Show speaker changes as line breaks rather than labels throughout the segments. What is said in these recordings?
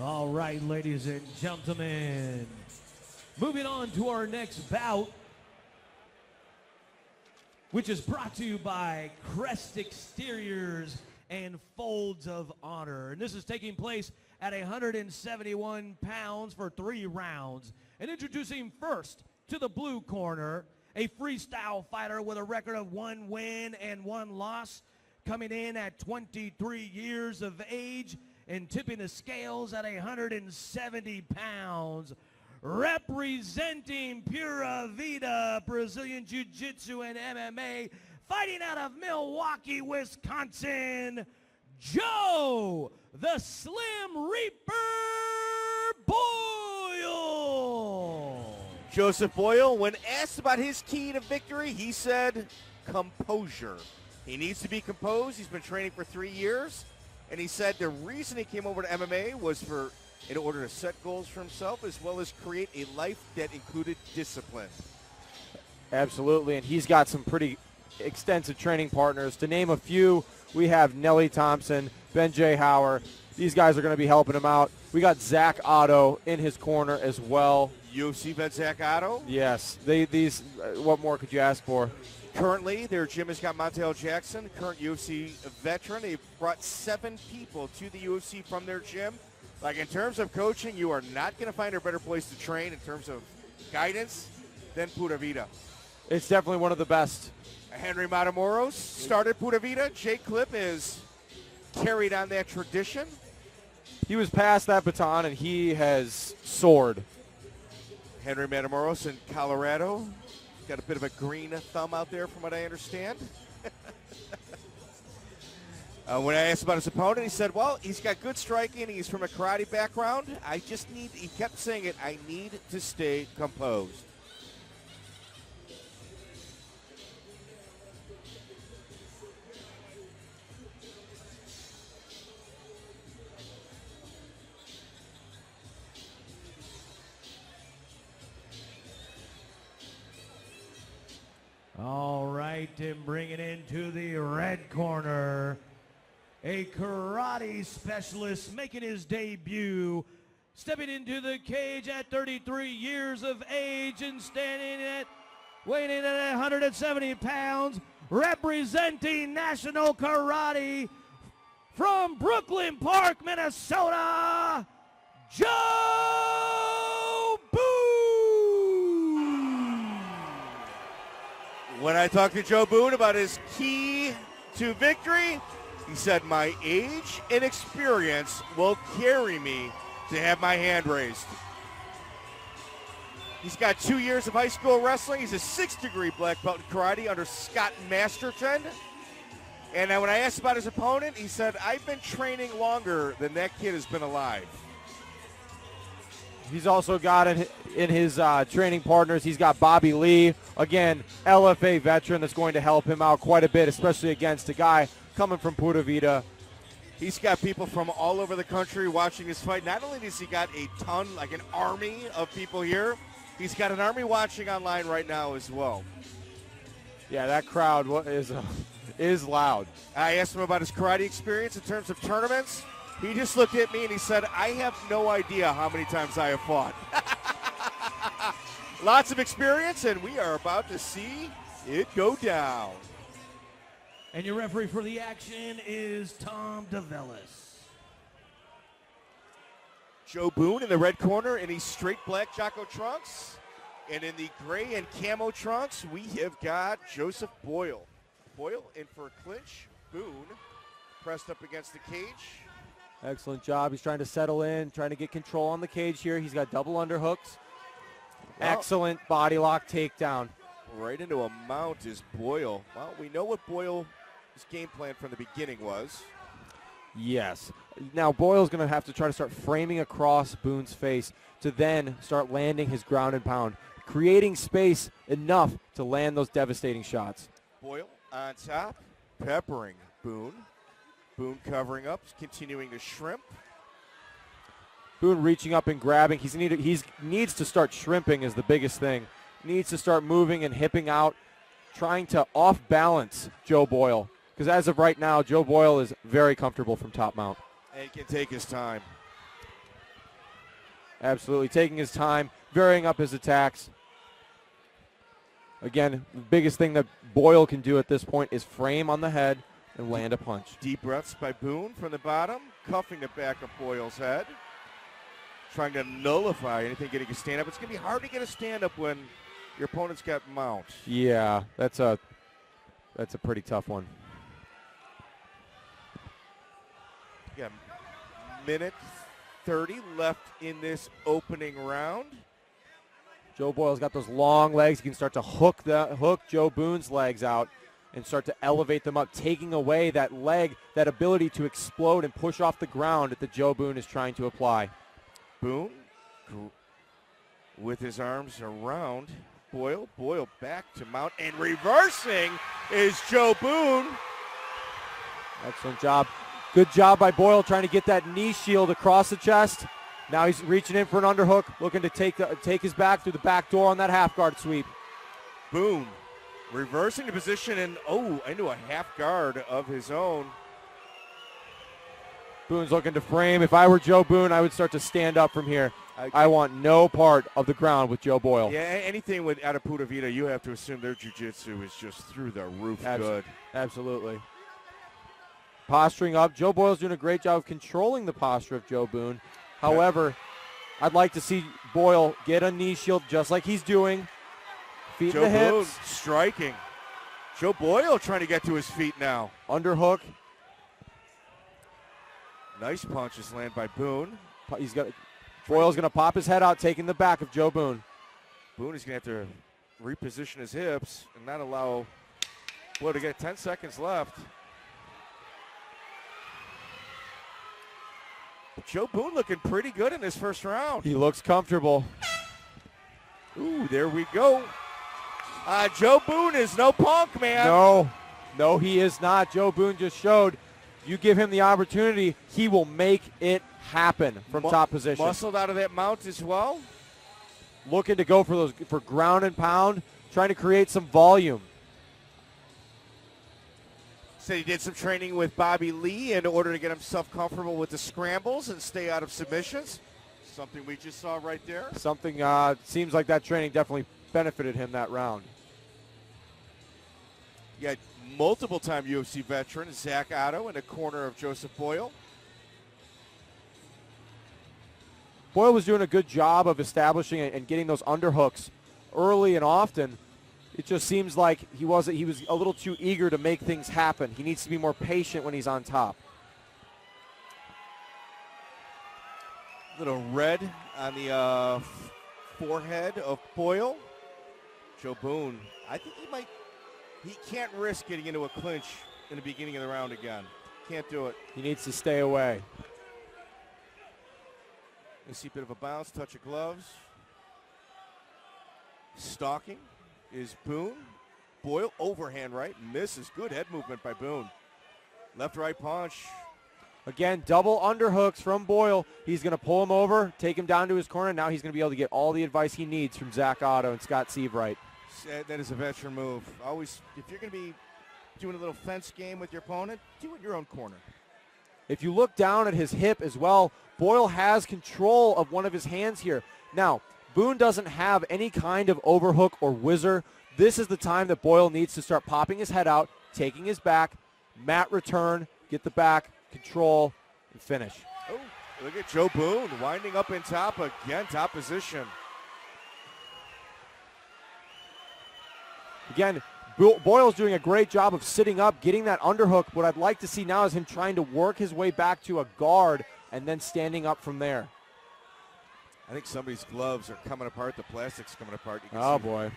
All right, ladies and gentlemen. Moving on to our next bout, which is brought to you by Crest Exteriors and Folds of Honor. And this is taking place at 171 pounds for 3 rounds. And introducing first to the blue corner, a freestyle fighter with a record of 1 win and 1 loss, coming in at 23 years of age and tipping the scales at 170 pounds. Representing Pura Vida, Brazilian Jiu-Jitsu and MMA, fighting out of Milwaukee, Wisconsin, Joe, the Slim Reaper Boyle.
Joseph Boyle, when asked about his key to victory, he said composure. He needs to be composed. He's been training for 3 years, and he said the reason he came over to MMA was in order to set goals for himself as well as create a life that included discipline.
Absolutely, and he's got some pretty extensive training partners. To name a few, we have Nelly Thompson, Ben J. Hauer. These guys are going to be helping him out. We got Zach Otto in his corner as well.
UFC vet Zach Otto?
Yes. What more could you ask for?
Currently, their gym has got Montel Jackson, current UFC veteran. They've brought 7 people to the UFC from their gym. Like, in terms of coaching, you are not going to find a better place to train in terms of guidance than Pura Vida.
It's definitely one of the best.
Henry Matamoros started Pura Vida. Jake Clip has carried on that tradition.
He was past that baton, and he has soared.
Henry Matamoros in Colorado. Got a bit of a green thumb out there from what I understand. When I asked about his opponent, he said, well, he's got good striking. He's from a karate background. He kept saying it, I need to stay composed.
All right, and bringing into the red corner, a karate specialist making his debut, stepping into the cage at 33 years of age and weighing in at 170 pounds, representing National Karate from Brooklyn Park, Minnesota, Joe Boone.
When I talked to Joe Boone about his key to victory, he said, my age and experience will carry me to have my hand raised. He's got 2 years of high school wrestling. He's a 6th-degree black belt in karate under Scott Masterton. And when I asked about his opponent, he said, I've been training longer than that kid has been alive.
He's also got in his training partners, he's got Bobby Lee, again, LFA veteran that's going to help him out quite a bit, especially against a guy coming from Pura Vida.
He's got people from all over the country watching this fight. Not only does he got a ton, like an army of people here, he's got an army watching online right now as well.
Yeah, that crowd is loud.
I asked him about his karate experience in terms of tournaments. He just looked at me and he said, I have no idea how many times I have fought. Lots of experience, and we are about to see it go down.
And your referee for the action is Tom DeVellis.
Joe Boone in the red corner in his straight black Jocko trunks. And in the gray and camo trunks, we have got Joseph Boyle. Boyle in for a clinch. Boone pressed up against the cage.
Excellent job. He's trying to settle in, trying to get control on the cage here. He's got double underhooks. Well, excellent body lock takedown.
Right into a mount is Boyle. Well, we know what Boyle's game plan from the beginning was.
Yes. Now Boyle's going to have to try to start framing across Boone's face to then start landing his ground and pound, creating space enough to land those devastating shots.
Boyle on top, peppering Boone. Boone covering up, continuing to shrimp.
Boone reaching up and grabbing. He needs to start shrimping is the biggest thing. Needs to start moving and hipping out, trying to off-balance Joe Boyle. Because as of right now, Joe Boyle is very comfortable from top mount.
And can take his time.
Absolutely. Taking his time, varying up his attacks. Again, the biggest thing that Boyle can do at this point is frame on the head and land a punch.
Deep breaths by Boone from the bottom, cuffing the back of Boyle's head, trying to nullify anything getting a stand-up. It's going to be hard to get a stand-up when your opponent's got mount.
Yeah, that's a pretty tough one.
Yeah, minute 30 left in this opening round.
Joe Boyle's got those long legs. He can start to hook Joe Boone's legs out and start to elevate them up, taking away that leg, that ability to explode and push off the ground that Joe Boone is trying to apply.
Boone with his arms around Boyle. Boyle back to mount, and reversing is Joe Boone.
Excellent job. Good job by Boyle trying to get that knee shield across the chest. Now he's reaching in for an underhook, looking to take his back through the back door on that half guard sweep.
Boone reversing the position and, into a half guard of his own.
Boone's looking to frame. If I were Joe Boone, I would start to stand up from here. I want no part of the ground with Joe Boyle.
Yeah, anything with out of Puta Vida, you have to assume their jiu-jitsu is just through the roof good.
Absolutely. Posturing up. Joe Boyle's doing a great job of controlling the posture of Joe Boone. However, I'd like to see Boyle get a knee shield just like he's doing. Feet in the hips.
Boone striking. Joe Boyle trying to get to his feet now.
Underhook.
Nice punches land by Boone.
Boyle's going to pop his head out, taking the back of Joe Boone.
Boone is going to have to reposition his hips and not allow Boyle to get 10 seconds left. Joe Boone looking pretty good in this first round.
He looks comfortable.
Ooh, there we go. Joe Boone is no punk, man.
No, he is not. Joe Boone just showed you give him the opportunity, he will make it happen from top position.
Muscled out of that mount as well.
Looking to go for ground and pound, trying to create some volume.
Said he did some training with Bobby Lee in order to get himself comfortable with the scrambles and stay out of submissions. Something we just saw right there.
Something seems like that training definitely benefited him that round.
You had multiple-time UFC veteran Zach Otto in the corner of Joseph Boyle.
Boyle was doing a good job of establishing and getting those underhooks early and often. It just seems like he was a little too eager to make things happen. He needs to be more patient when he's on top.
Little red on the forehead of Boyle. Joe Boone, I think he can't risk getting into a clinch in the beginning of the round again. Can't do it.
He needs to stay away.
You see a bit of a bounce, touch of gloves. Stalking is Boone. Boyle overhand right, misses. Good head movement by Boone. Left-right punch.
Again, double underhooks from Boyle. He's going to pull him over, take him down to his corner. Now he's going to be able to get all the advice he needs from Zach Otto and Scott Seabright.
That is a veteran move. Always, if you're going to be doing a little fence game with your opponent, do it in your own corner.
If you look down at his hip as well, Boyle has control of one of his hands here. Now, Boone doesn't have any kind of overhook or whizzer. This is the time that Boyle needs to start popping his head out, taking his back, mat return, get the back, control, and finish.
Oh, look at Joe Boone winding up in top again, top position.
Again, Boyle's doing a great job of sitting up, getting that underhook. What I'd like to see now is him trying to work his way back to a guard and then standing up from there.
I think somebody's gloves are coming apart. The plastic's coming apart. You
can
see
boy.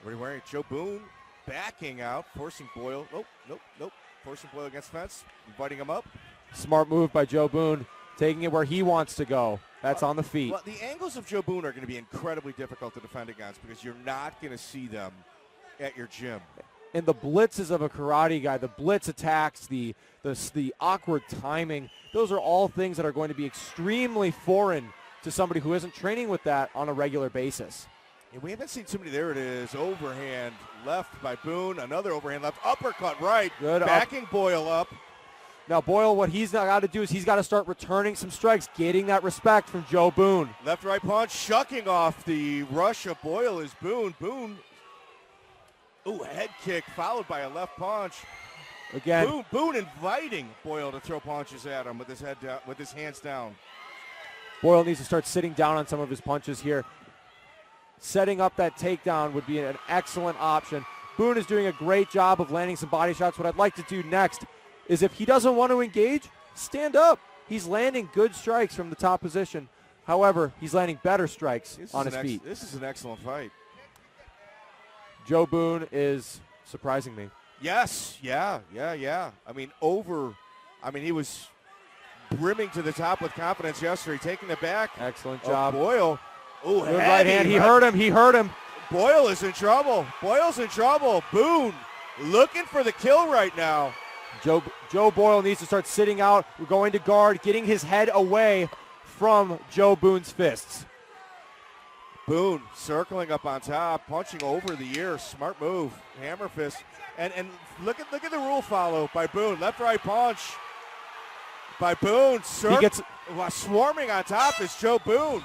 What are you wearing? Joe Boone backing out, forcing Boyle. Nope. Forcing Boyle against fence, inviting him up.
Smart move by Joe Boone, taking it where he wants to go. That's on the feet.
Well, the angles of Joe Boone are going to be incredibly difficult to defend against because you're not going to see them at your gym.
And the blitzes of a karate guy, the blitz attacks, the awkward timing, those are all things that are going to be extremely foreign to somebody who isn't training with that on a regular basis.
And we haven't seen too many. There it is. Overhand left by Boone. Another overhand left. Uppercut right.
Good.
Backing Boyle up.
Now Boyle, what he's got to do is he's got to start returning some strikes, getting that respect from Joe Boone.
Left-right punch, shucking off the rush of Boyle is Boone. Boone, ooh, head kick followed by a left punch.
Again,
Boone inviting Boyle to throw punches at him with his head down, with his hands down.
Boyle needs to start sitting down on some of his punches here. Setting up that takedown would be an excellent option. Boone is doing a great job of landing some body shots. What I'd like to do next is if he doesn't want to engage, stand up. He's landing good strikes from the top position. However, he's landing better strikes on his feet.
This is an excellent fight.
Joe Boone is surprising me.
Yes, yeah. I mean, he was brimming to the top with confidence yesterday, taking it back.
Excellent job.
Boyle. Ooh,
good right hand. He hurt him.
Boyle is in trouble. Boyle's in trouble. Boone looking for the kill right now.
Joe Boyle needs to start sitting out. We're going to guard, getting his head away from Joe Boone's fists.
Boone circling up on top, punching over the ear. Smart move. Hammer fist. And look at the rule follow by Boone. Left-right punch by Boone. Swarming on top is Joe Boone.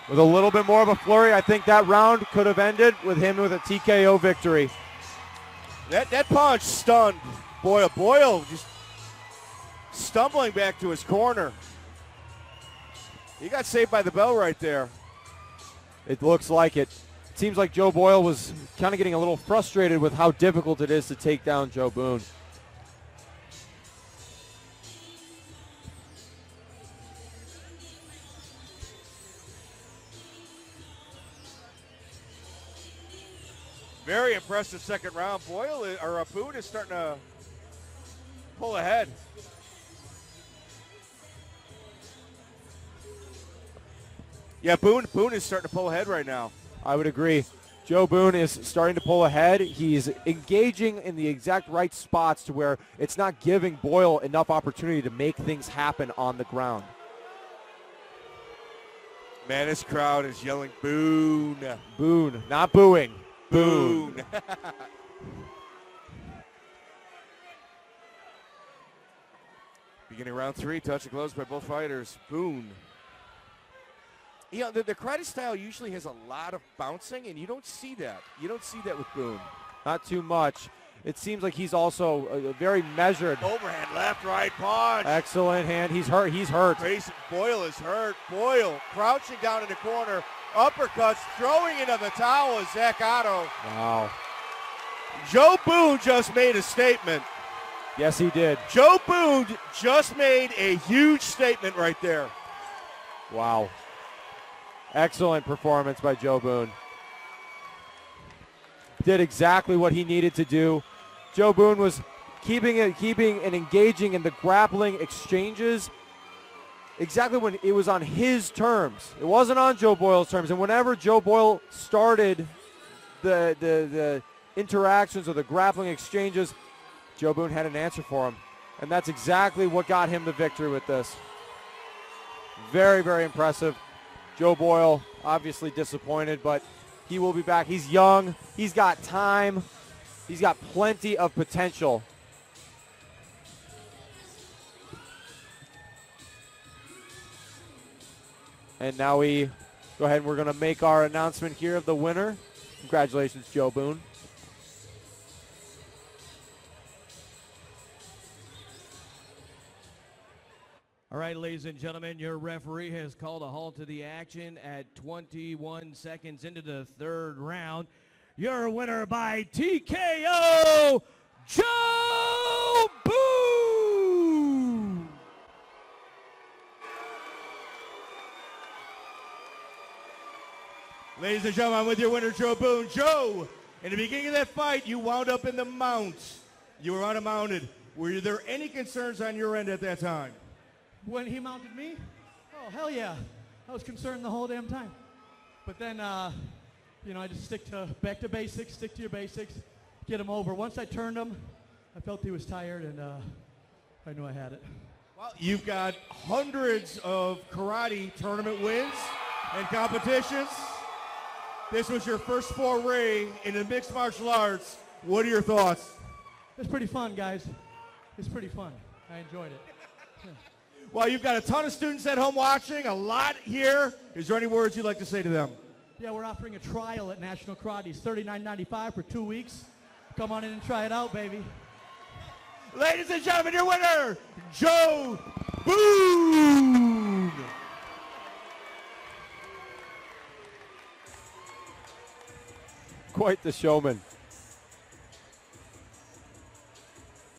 With a little bit more of a flurry, I think that round could have ended with him with a TKO victory.
That punch stunned Boyle. Boyle just stumbling back to his corner. He got saved by the bell right there.
It looks like it. It seems like Joe Boyle was kind of getting a little frustrated with how difficult it is to take down Joe Boone.
Very impressive second round. Boone is starting to pull ahead. Yeah, Boone is starting to pull ahead right now.
I would agree. Joe Boone is starting to pull ahead. He's engaging in the exact right spots to where it's not giving Boyle enough opportunity to make things happen on the ground.
Man, this crowd is yelling Boone.
Boone, not booing.
Boone. Beginning round 3, touch and close by both fighters. Boone. You know, the karate style usually has a lot of bouncing, and you don't see that. You don't see that with Boone.
Not too much. It seems like he's also very measured.
Overhand left, right punch.
Excellent hand. He's hurt.
Boyle is hurt. Boyle crouching down in the corner. Uppercuts, throwing into the towel is Zach Otto.
Wow.
Joe Boone just made a statement.
Yes, he did.
Joe Boone just made a huge statement right there.
Wow. Excellent performance by Joe Boone. Did exactly what he needed to do. Joe Boone was keeping and engaging in the grappling exchanges exactly when it was on his terms. It wasn't on Joe Boyle's terms. And whenever Joe Boyle started the interactions or the grappling exchanges, Joe Boone had an answer for him. And that's exactly what got him the victory with this. Very, very impressive. Joe Boyle, obviously disappointed, but he will be back. He's young. He's got time. He's got plenty of potential. And now we go ahead and we're going to make our announcement here of the winner. Congratulations, Joe Boone.
All right, ladies and gentlemen, your referee has called a halt to the action at 21 seconds into the third round. Your winner by TKO, Joe Boone! Ladies and gentlemen, I'm with your winner, Joe Boone. Joe, in the beginning of that fight, you wound up in the mount. You were unmounted. Were there any concerns on your end at that time?
When he mounted me? Oh, hell yeah. I was concerned the whole damn time. But then, I just stick to basics, stick to your basics, get him over. Once I turned him, I felt he was tired, and I knew I had it.
Well, you've got hundreds of karate tournament wins and competitions. This was your first foray into mixed martial arts. What are your thoughts?
It's pretty fun, guys. It's pretty fun. I enjoyed it.
Well, you've got a ton of students at home watching, a lot here. Is there any words you'd like to say to them?
Yeah, we're offering a trial at National Karate. It's $39.95 for 2 weeks. Come on in and try it out, baby.
Ladies and gentlemen, your winner, Joe Boone.
Quite the showman.